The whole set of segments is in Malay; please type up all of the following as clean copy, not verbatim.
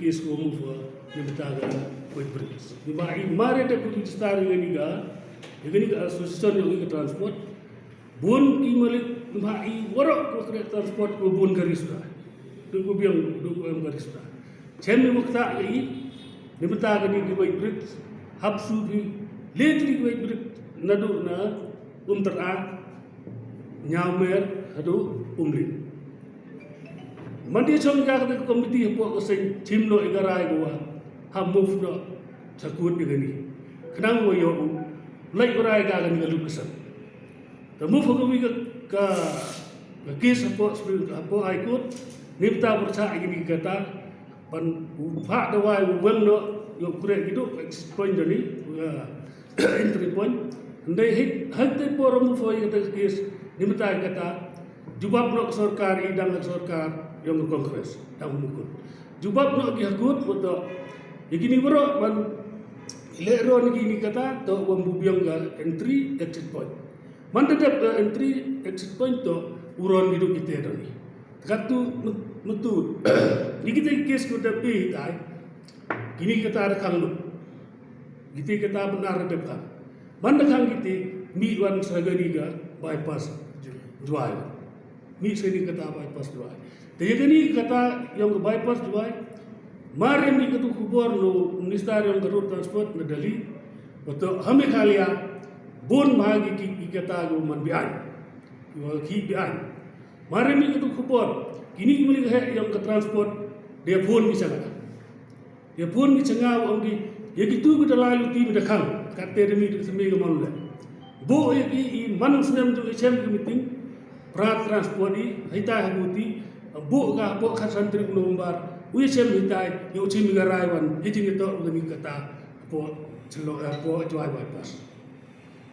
case ko move ni betaga with bricks. Di ba mare te put star ni ga association yang transport bun ki malik ma I warok ko transport ko bun garis da. Tu ko biang du ko garis da. Chem ni mukta I ni betaga ni with bricks hapsu ki lately with bricks nadu na tera nyamer hadu umli. Mandi chong ka ka committee po ko sing team no igaray ko ha move no sakut digani. Kanang mo yo lai uray ka kan galukasan. The move ko wi ka case po high court nipta persa igini kata pan upha dawai weng no yo kure gitu point dani entry point. Ndai hak te por move ko kata case nipta kata jubab no sarkar idang sarkar yang kongres tahu mukul jubab nak dihakut betul begini bro man lero ni gini kata to wambubiang ga entry exit point man tetap entry exit point to uron hidup kita ni katu betul ni kita kes ko tapi tai gini kata ada kang lu kita kata benar depan man kang kita mi wan sagani ga bypass drive mi sini kata bypass drive. Jadi ni kata yang ke bypass juga, mari ni ketu kubur lo minister yang kerut transport medali, atau kami kaliya bon bahagi ki kata go man bian, ki bian. Mari ni ketu kubur, kini kembali ke yang ke transport dia bon bisa kata, dia bon bisa ngau angki, ya gitu kita lalu ti mendekang, kata demi semai ke manusia. Bo i manung senam tu icem ke meeting, perat transport ni, kita haguti. Bu santri nombar wisem hitai yo chimi garaiwan hiji to ngani kata po celo po juai bypass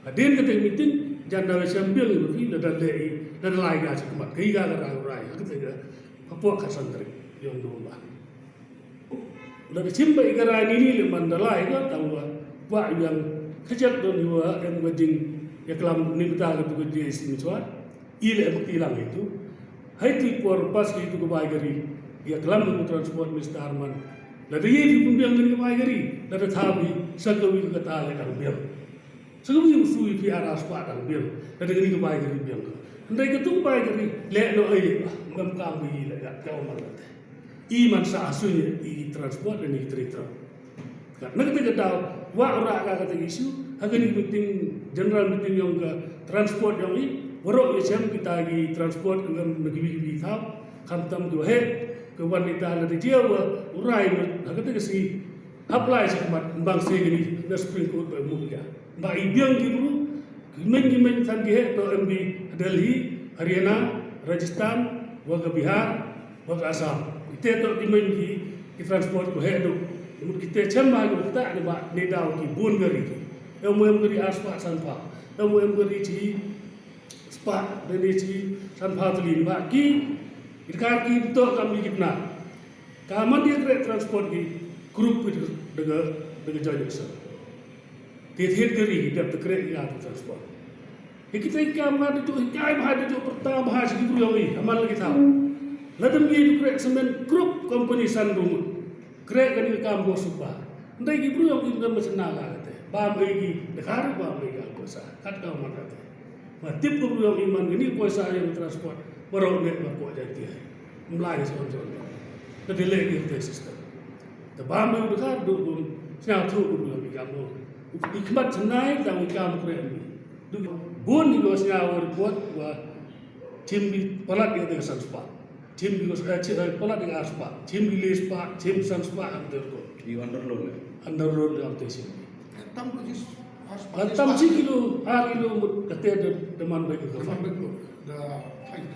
adin kete meeting janda wisem bil ni da dei da lai ga sekemat kai ga garai kete ga po santri yo nombar da chimba igarai ni le mandalai ga tawa wa yang kejak don wa yang wajing ya kelam ni beta ga tu je sini soal ile ilang itu. Hai tu por pas itu ke baigari, dia kelam dengan transport Mr. Arman. Lalu dia pun biang dengan baigari, lalu thabi sagawi ke kata lekang biang. Sagawi usui pi aras pak dang biang, lalu dengan ke baigari biang. Andai ketung baigari, lek no aye, ngam kang bi lek kau malat. Iman sa asunya I transport dan I tritra. Nak kita tahu, wa ora kata isu, hagen meeting general meeting yang ke transport yang ini. Warok macam kita lagi transport ke negeri-negeri thap, kantam tu ke wanita nanti dia urai, agak tu kasi apply sekemat bangsa ini na Supreme Court bermuka. Mbak ibiang gitu, gimen tan dia to MB Delhi, Haryana, Rajasthan, waga Bihar, waga Assam. Itu to gimen di transport ke tu. Kita cemah kita ada mbak nedau ki bun gari ki. Yang gari aspa sanpa, yang gari ci Pak dan desi sanpatuli Pak ki irkar ki betul kami gimna kaman dia kereta transport ki grup itu dengan jauh besar tiap geri dia kereta transport kita kaman itu jauh bahasa itu pertama bahasa itu yang ini amal lagi tahu lalu dia kereta semen grup company sandung kereta ni kambo supa ndai ki bro yang kita macam naga kata bambai ki dekar bambai ka kosa kat kau mana kata tip ko yang iman gini kuasa yang transport baru nek ko jadi mulai soal-soal jadi lagi itu sistem tabam itu kan dulu siapa tu dulu kamu ikmat senai tahu kamu keren dulu bon itu siapa buat tim di pelat dia dengan sanspa tim di pelat dengan aspa tim di lespa tim sanspa under ko di underload dalam tesis tam ko Tam kilo, hari lo kata deman baik ke deman baik da fight